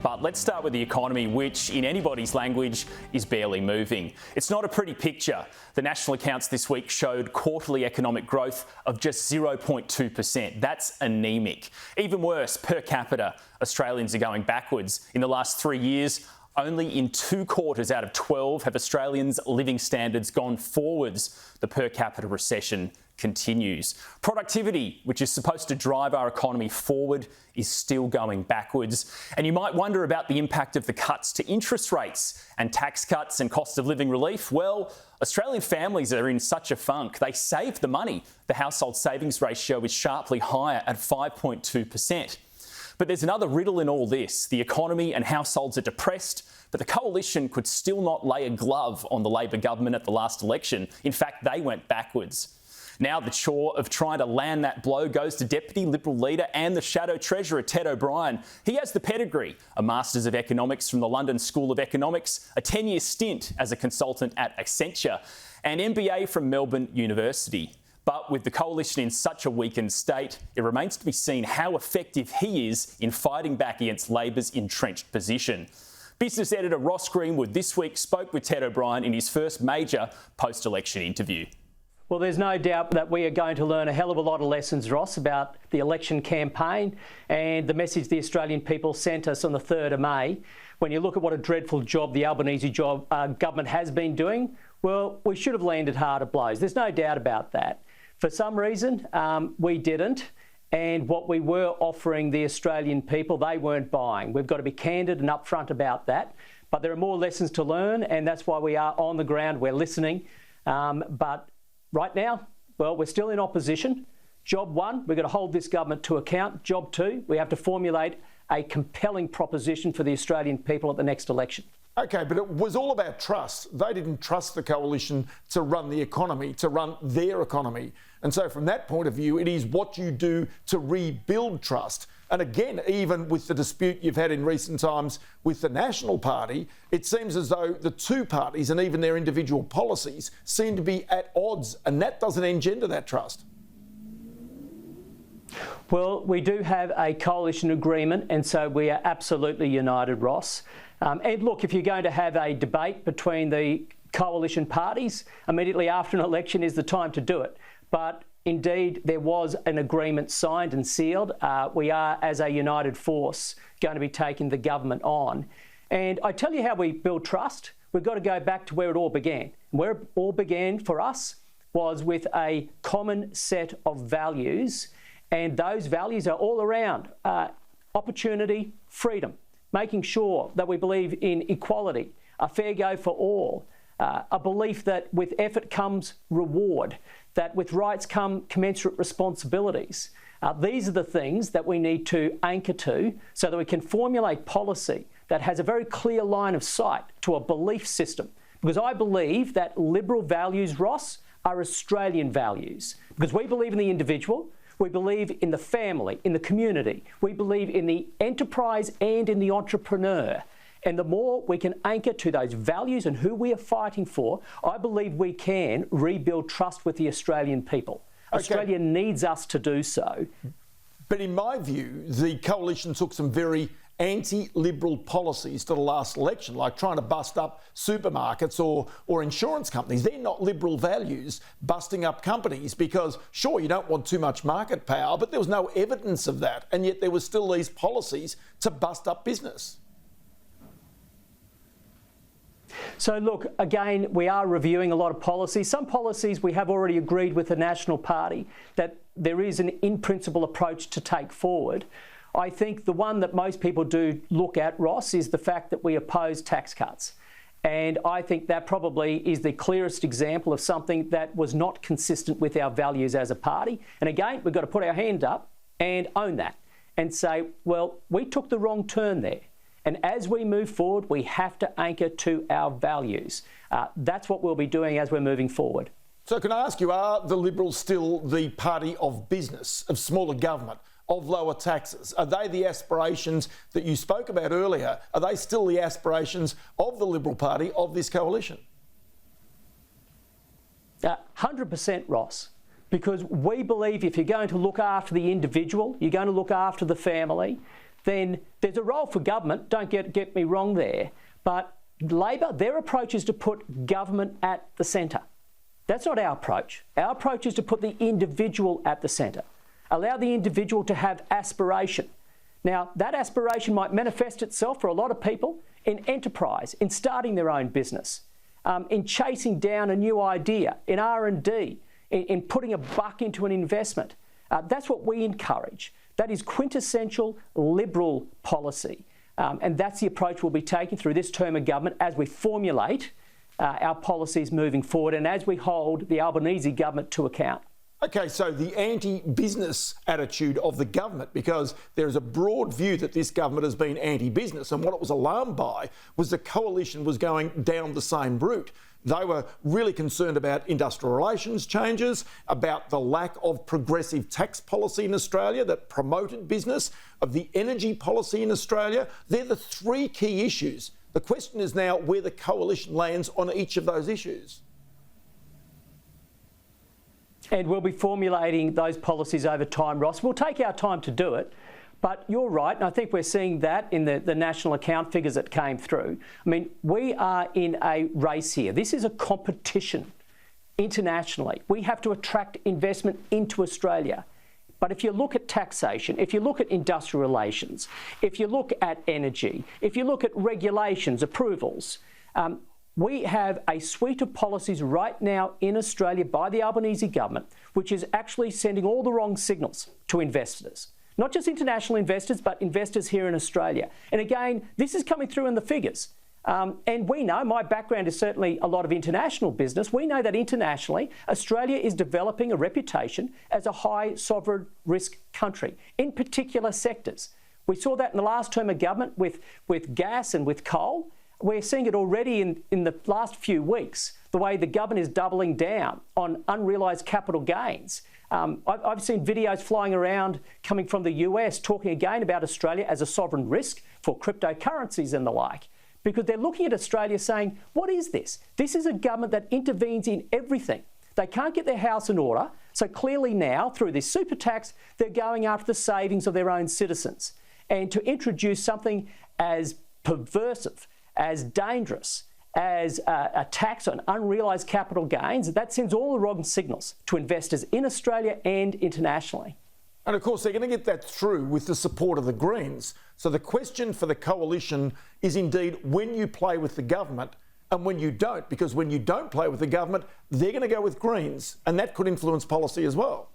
But let's start with the economy, which in anybody's language is barely moving. It's not a pretty picture. The national accounts this week showed quarterly economic growth of just 0.2%. That's anaemic. Even worse, per capita, Australians are going backwards. In the last 3 years, only in 2 quarters out of 12 have Australians' living standards gone forwards. The per capita recession continues. Productivity, which is supposed to drive our economy forward, is still going backwards. And you might wonder about the impact of the cuts to interest rates and tax cuts and cost of living relief. Well, Australian families are in such a funk. They save the money. The household savings ratio is sharply higher at 5.2%. But there's another riddle in all this. The economy and households are depressed, but the coalition could still not lay a glove on the Labor government at the last election. In fact, they went backwards. Now the chore of trying to land that blow goes to Deputy Liberal Leader and the Shadow Treasurer, Ted O'Brien. He has the pedigree, a Masters of Economics from the London School of Economics, a 10-year stint as a consultant at Accenture, and MBA from Melbourne University. But with the coalition in such a weakened state, it remains to be seen how effective he is in fighting back against Labor's entrenched position. Business editor Ross Greenwood this week spoke with Ted O'Brien in his first major post-election interview. Well, there's no doubt that we are going to learn a hell of a lot of lessons, Ross, about the election campaign and the message the Australian people sent us on the 3rd of May. When you look at what a dreadful job the Albanese government has been doing, well, we should have landed harder blows. There's no doubt about that. For some reason, we didn't. And what we were offering the Australian people, they weren't buying. We've got to be candid and upfront about that. But there are more lessons to learn, and that's why we are on the ground. We're listening. But right now, well, we're still in opposition. Job 1, we've got to hold this government to account. Job 2, we have to formulate a compelling proposition for the Australian people at the next election. OK, but it was all about trust. They didn't trust the coalition to run the economy, to run their economy. And so from that point of view, it is what you do to rebuild trust. And again, even with the dispute you've had in recent times with the National Party, it seems as though the two parties and even their individual policies seem to be at odds, and that doesn't engender that trust. Well, we do have a coalition agreement, and so we are absolutely united, Ross. And look, if you're going to have a debate between the coalition parties, immediately after an election is the time to do it. But indeed, there was an agreement signed and sealed. We are, as a united force, going to be taking the government on. And I tell you how we build trust. We've got to go back to where it all began. Where it all began for us was with a common set of values. And those values are all around opportunity, freedom, making sure that we believe in equality, a fair go for all, a belief that with effort comes reward, that with rights come commensurate responsibilities. These are the things that we need to anchor to so that we can formulate policy that has a very clear line of sight to a belief system. Because I believe that Liberal values, Ross, are Australian values. Because we believe in the individual, we believe in the family, in the community, we believe in the enterprise and in the entrepreneur. And the more we can anchor to those values and who we are fighting for, I believe we can rebuild trust with the Australian people. Okay. Australia needs us to do so. But in my view, the coalition took some very anti-Liberal policies to the last election, like trying to bust up supermarkets or insurance companies. They're not Liberal values, busting up companies, because sure, you don't want too much market power, but there was no evidence of that. And yet there were still these policies to bust up business. So look, again, we are reviewing a lot of policies. Some policies we have already agreed with the National Party that there is an in-principle approach to take forward. I think the one that most people do look at, Ross, is the fact that we oppose tax cuts. And I think that probably is the clearest example of something that was not consistent with our values as a party. And again, we've got to put our hand up and own that and say, well, we took the wrong turn there. And as we move forward, we have to anchor to our values. That's what we'll be doing as we're moving forward. So can I ask you, are the Liberals still the party of business, of smaller government, of lower taxes? Are they the aspirations that you spoke about earlier? Are they still the aspirations of the Liberal Party, of this coalition? 100%, Ross. Because we believe if you're going to look after the individual, you're going to look after the family, then there's a role for government, don't get me wrong there, but Labor, their approach is to put government at the centre. That's not our approach. Our approach is to put the individual at the centre. Allow the individual to have aspiration. Now, that aspiration might manifest itself for a lot of people in enterprise, in starting their own business, in chasing down a new idea, in R&D, in putting a buck into an investment. That's what we encourage. That is quintessential Liberal policy. And that's the approach we'll be taking through this term of government as we formulate our policies moving forward and as we hold the Albanese government to account. Okay, so the anti-business attitude of the government, because there is a broad view that this government has been anti-business, and what it was alarmed by was the coalition was going down the same route. They were really concerned about industrial relations changes, about the lack of progressive tax policy in Australia that promoted business, of the energy policy in Australia. They're the three key issues. The question is now where the coalition lands on each of those issues. And we'll be formulating those policies over time, Ross. We'll take our time to do it. But you're right, and I think we're seeing that in the national account figures that came through. I mean, we are in a race here. This is a competition internationally. We have to attract investment into Australia. But if you look at taxation, if you look at industrial relations, if you look at energy, if you look at regulations, approvals, we have a suite of policies right now in Australia by the Albanese government, which is actually sending all the wrong signals to investors. Not just international investors, but investors here in Australia. And again, this is coming through in the figures. And we know, my background is certainly a lot of international business. We know that internationally, Australia is developing a reputation as a high sovereign risk country in particular sectors. We saw that in the last term of government with gas and with coal. We're seeing it already in the last few weeks, the way the government is doubling down on unrealised capital gains. I've seen videos flying around coming from the US talking again about Australia as a sovereign risk for cryptocurrencies and the like, because they're looking at Australia saying, what is this? This is a government that intervenes in everything. They can't get their house in order, so clearly now, through this super tax, they're going after the savings of their own citizens. And to introduce something as perversive, as dangerous, as a tax on unrealised capital gains, that sends all the wrong signals to investors in Australia and internationally. And of course, they're going to get that through with the support of the Greens. So the question for the coalition is indeed when you play with the government and when you don't, because when you don't play with the government, they're going to go with Greens, and that could influence policy as well.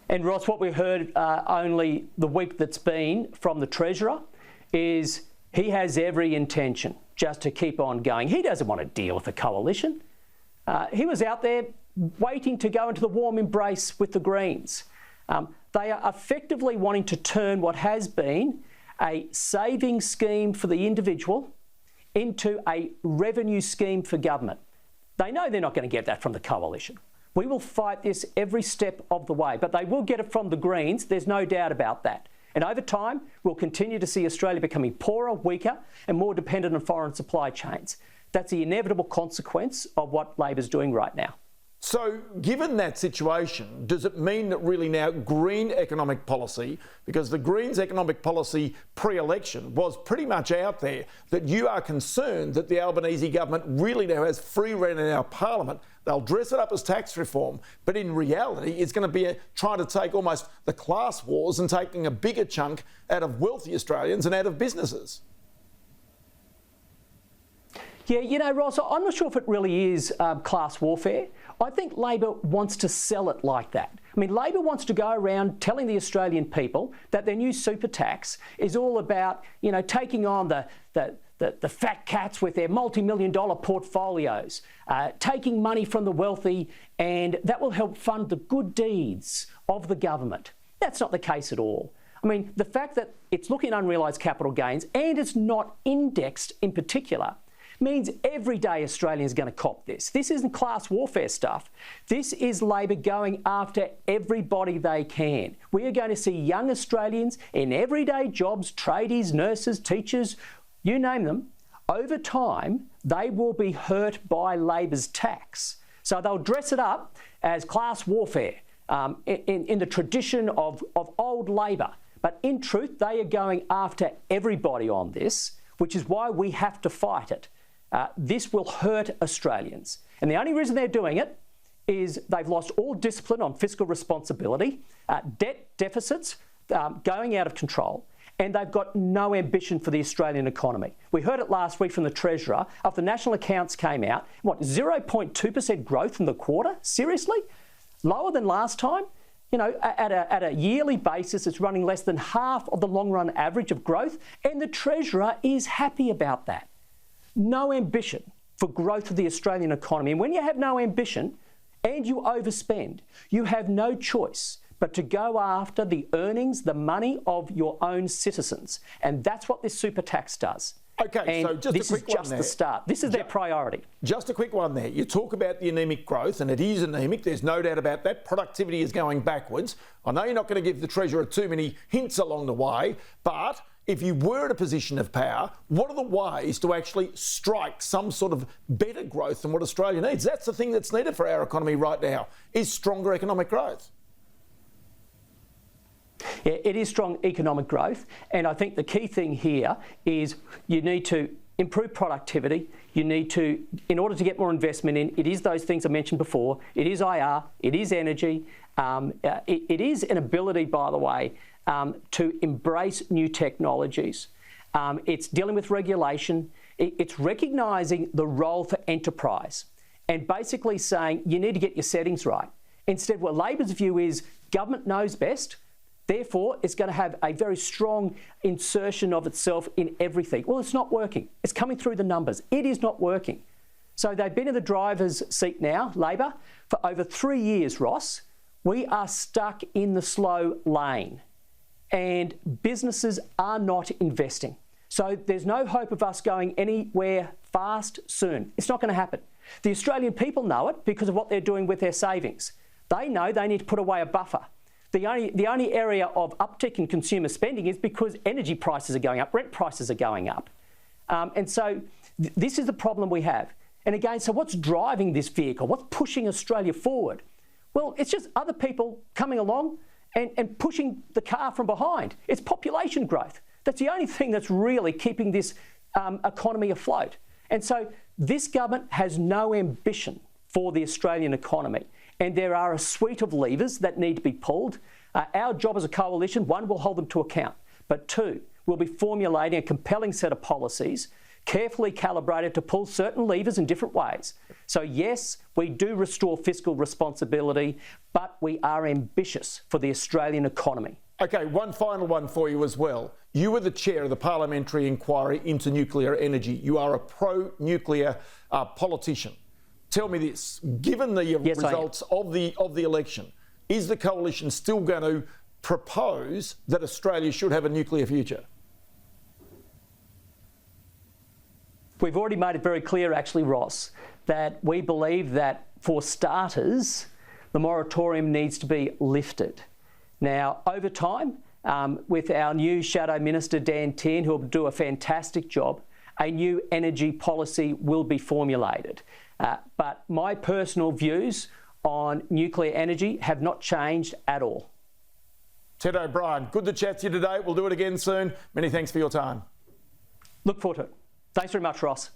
And Ross, what we heard only the week that's been from the Treasurer is he has every intention just to keep on going. He doesn't want to deal with the coalition. He was out there waiting to go into the warm embrace with the Greens. They are effectively wanting to turn what has been a saving scheme for the individual into a revenue scheme for government. They know they're not going to get that from the coalition. We will fight this every step of the way, but they will get it from the Greens. There's no doubt about that. And over time, we'll continue to see Australia becoming poorer, weaker, and more dependent on foreign supply chains. That's the inevitable consequence of what Labor's doing right now. So, given that situation, does it mean that really now Green economic policy, because the Greens' economic policy pre-election was pretty much out there, that you are concerned that the Albanese government really now has free rein in our parliament? They'll dress it up as tax reform, but in reality, it's going to be trying to take almost the class wars and taking a bigger chunk out of wealthy Australians and out of businesses. Yeah, you know, Ross, I'm not sure if it really is class warfare. I think Labor wants to sell it like that. I mean, Labor wants to go around telling the Australian people that their new super tax is all about, you know, taking on the fat cats with their multi-million-dollar portfolios, taking money from the wealthy, and that will help fund the good deeds of the government. That's not the case at all. I mean, the fact that it's looking at unrealised capital gains and it's not indexed in particular means everyday Australians are going to cop this. This isn't class warfare stuff. This is Labor going after everybody they can. We are going to see young Australians in everyday jobs, tradies, nurses, teachers, you name them. Over time, they will be hurt by Labor's tax. So they'll dress it up as class warfare in the tradition of old Labor. But in truth, they are going after everybody on this, which is why we have to fight it. This will hurt Australians. And the only reason they're doing it is they've lost all discipline on fiscal responsibility, debt deficits going out of control, and they've got no ambition for the Australian economy. We heard it last week from the Treasurer. After the national accounts came out, 0.2% growth in the quarter? Seriously? Lower than last time? You know, at a yearly basis, it's running less than half of the long-run average of growth, and the Treasurer is happy about that. No ambition for growth of the Australian economy. And when you have no ambition and you overspend, you have no choice but to go after the earnings, the money of your own citizens. And that's what this super tax does. Okay, and so just this a quick is just one there. the start. This is their priority. Just a quick one there. You talk about the anemic growth, and it is anemic. There's no doubt about that. Productivity is going backwards. I know you're not going to give the Treasurer too many hints along the way, but if you were in a position of power, what are the ways to actually strike some sort of better growth than what Australia needs? That's the thing that's needed for our economy right now, is stronger economic growth. Yeah, it is strong economic growth, and I think the key thing here is you need to improve productivity. You need to, in order to get more investment in, it is those things I mentioned before. It is IR, it is energy, it is an ability, by the way, to embrace new technologies. It's dealing with regulation. It's recognising the role for enterprise and basically saying you need to get your settings right. Instead, what Labor's view is government knows best. Therefore, it's going to have a very strong insertion of itself in everything. Well, it's not working. It's coming through the numbers. It is not working. So they've been in the driver's seat now, Labor, for over 3 years, Ross. We are stuck in the slow lane and businesses are not investing. So there's no hope of us going anywhere fast soon. It's not going to happen. The Australian people know it because of what they're doing with their savings. They know they need to put away a buffer. The only area of uptick in consumer spending is because energy prices are going up, rent prices are going up. And so this is the problem we have. And again, so what's driving this vehicle? What's pushing Australia forward? Well, it's just other people coming along and pushing the car from behind. It's population growth. That's the only thing that's really keeping this economy afloat. And so this government has no ambition for the Australian economy. And there are a suite of levers that need to be pulled. Our job as a coalition, one, will hold them to account. But two, we'll be formulating a compelling set of policies, carefully calibrated to pull certain levers in different ways. So yes, we do restore fiscal responsibility, but we are ambitious for the Australian economy. Okay, one final one for you as well. You were the chair of the parliamentary inquiry into nuclear energy. You are a pro-nuclear politician. Tell me this, given the results of the election, is the coalition still going to propose that Australia should have a nuclear future? We've already made it very clear, actually, Ross, that we believe that, for starters, the moratorium needs to be lifted. Now, over time, with our new Shadow Minister, Dan Tehan, who will do a fantastic job, a new energy policy will be formulated. But my personal views on nuclear energy have not changed at all. Ted O'Brien, good to chat to you today. We'll do it again soon. Many thanks for your time. Look forward to it. Thanks very much, Ross.